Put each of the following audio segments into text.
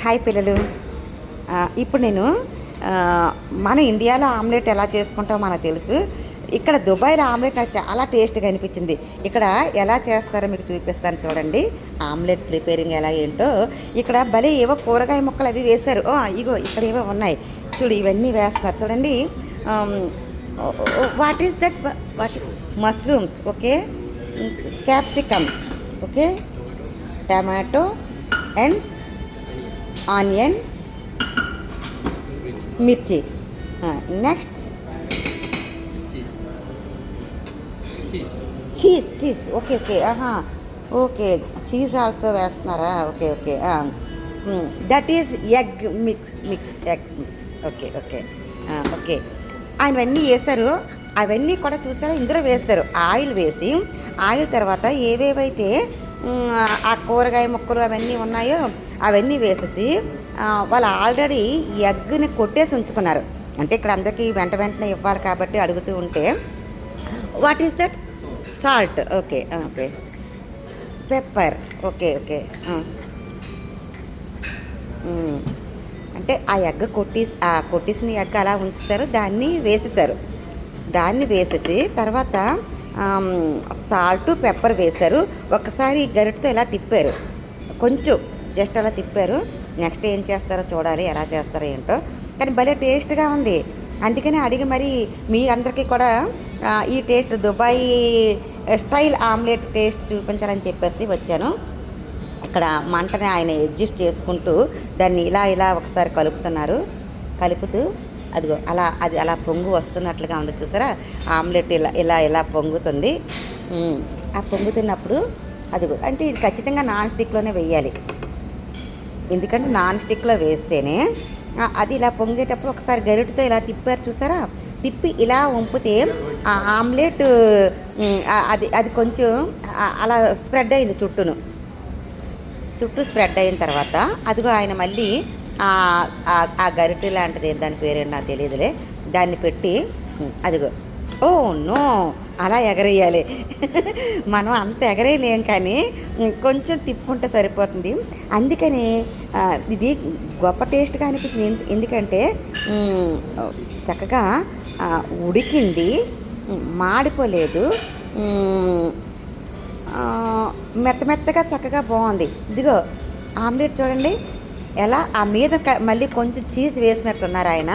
Hi పిల్లలు. ఇప్పుడు నేను మన ఇండియాలో ఆమ్లెట్ ఎలా చేసుకుంటామో మనకు తెలుసు. ఇక్కడ దుబాయ్లో ఆమ్లెట్ నాకు చాలా టేస్ట్గా అనిపించింది. ఇక్కడ ఎలా చేస్తారో మీకు చూపిస్తాను చూడండి. ఆమ్లెట్ ప్రిపేరింగ్ ఎలా ఏంటో ఇక్కడ భలే ఏవో కూరగాయ ముక్కలు అవి వేశారు. ఇగో ఇక్కడ ఏవో ఉన్నాయి చూడు, ఇవన్నీ వేస్తున్నారు చూడండి. What is that? What? Mushrooms, okay, capsicum, okay, tomato and onion, మిర్చి. Next cheese. Okay okay, okay, cheese also వేస్తున్నారా? Okay okay. That is egg mix. Okay okay okay. ఆయనవన్నీ వేశారు. అవన్నీ కూడా చూసారా, ఇందులో వేస్తారు. ఆయిల్ వేసి, ఆయిల్ తర్వాత ఏవేవైతే ఆ కూరగాయ ముక్కలు అవన్నీ ఉన్నాయో అవన్నీ వేసేసి వాళ్ళు ఆల్రెడీ ఎగ్ని కొట్టేసి ఉంచుకున్నారు. అంటే ఇక్కడ అందరికీ వెంటనే ఇవ్వాలి కాబట్టి అడుగుతూ ఉంటే, what is that? Salt, okay okay, pepper, okay okay. అంటే ఆ ఎగ్ కొట్టేసిన ఎగ్ అలా ఉంచేసారు, దాన్ని వేసేసారు. దాన్ని వేసేసి తర్వాత సాల్ట్ పెప్పర్ వేశారు. ఒకసారి గరిటతో ఇలా తిప్పారు, కొంచెం జస్ట్ అలా తిప్పారు. నెక్స్ట్ ఏం చేస్తారో చూడాలి, ఎలా చేస్తారో ఏంటో. కానీ భలే టేస్ట్గా ఉంది. అందుకని అడిగి మరి మీ అందరికీ కూడా ఈ taste Dubai style omelette taste చూపించాలని చెప్పేసి వచ్చాను. ఇక్కడ మంటని ఆయన అడ్జస్ట్ చేసుకుంటూ దాన్ని ఇలా ఒకసారి కలుపుతున్నారు. కలుపుతూ అదిగో అది అలా పొంగు వస్తున్నట్లుగా ఉంది చూసారా. ఆమ్లెట్ ఇలా పొంగుతుంది. ఆ పొంగుతున్నప్పుడు అదిగో, అంటే ఇది ఖచ్చితంగా నాన్ స్టిక్లోనే వేయాలి. ఎందుకంటే నాన్ స్టిక్లో వేస్తేనే అది ఇలా పొంగేటప్పుడు ఒకసారి గరిటతో ఇలా తిప్పారు చూసారా. తిప్పి ఇలా వంపితే ఆ ఆమ్లెట్ అది కొంచెం అలా స్ప్రెడ్ అయింది చుట్టూ స్ప్రెడ్ అయిన తర్వాత అదిగో ఆయన మళ్ళీ ఆ గరిటె లాంటిది, దాని పేరేంటి నాకు తెలియదులే, దాన్ని పెట్టి అదిగో, ఓ నో, అలా ఎగరేయాలి. మనం అంత ఎగరేయలేం, కానీ కొంచెం తిప్పుకుంటే సరిపోతుంది. అందుకని ఇది గొప్ప టేస్ట్గా అనిపించింది. ఎందుకంటే చక్కగా ఉడికింది, మాడిపోలేదు, మెత్తగా చక్కగా బాగుంది. ఇదిగో ఆమ్లెట్ చూడండి ఎలా ఆ మీద మళ్ళీ కొంచెం చీజ్ వేసినట్టున్నారు ఆయన.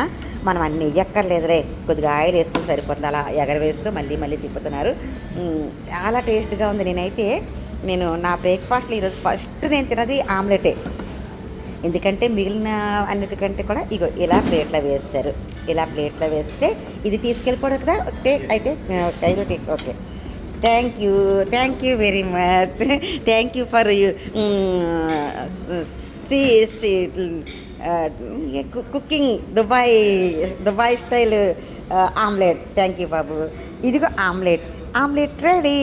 మనం అన్నీ ఎక్కర్లేదులే, కొద్దిగా ఆయిల్ వేసుకుని సరిపోతుంది. అలా ఎగరవేస్తూ మళ్ళీ తిప్పుతున్నారు. చాలా టేస్ట్గా ఉంది. నేను నా బ్రేక్ఫాస్ట్లో ఈరోజు ఫస్ట్ నేను తిన్నది ఆమ్లెటే. ఎందుకంటే మిగిలిన అన్నిటికంటే కూడా ఇగో ఇలా ప్లేట్లో వేస్తారు. ఇలా ప్లేట్లో వేస్తే ఇది తీసుకెళ్ళిపోవడం కదా. అయితే take. Okay, thank you very much. Thank you for you cooking Dubai style omelette. Thank you బాబు. ఇదిగో ఆమ్లెట్ రెడీ.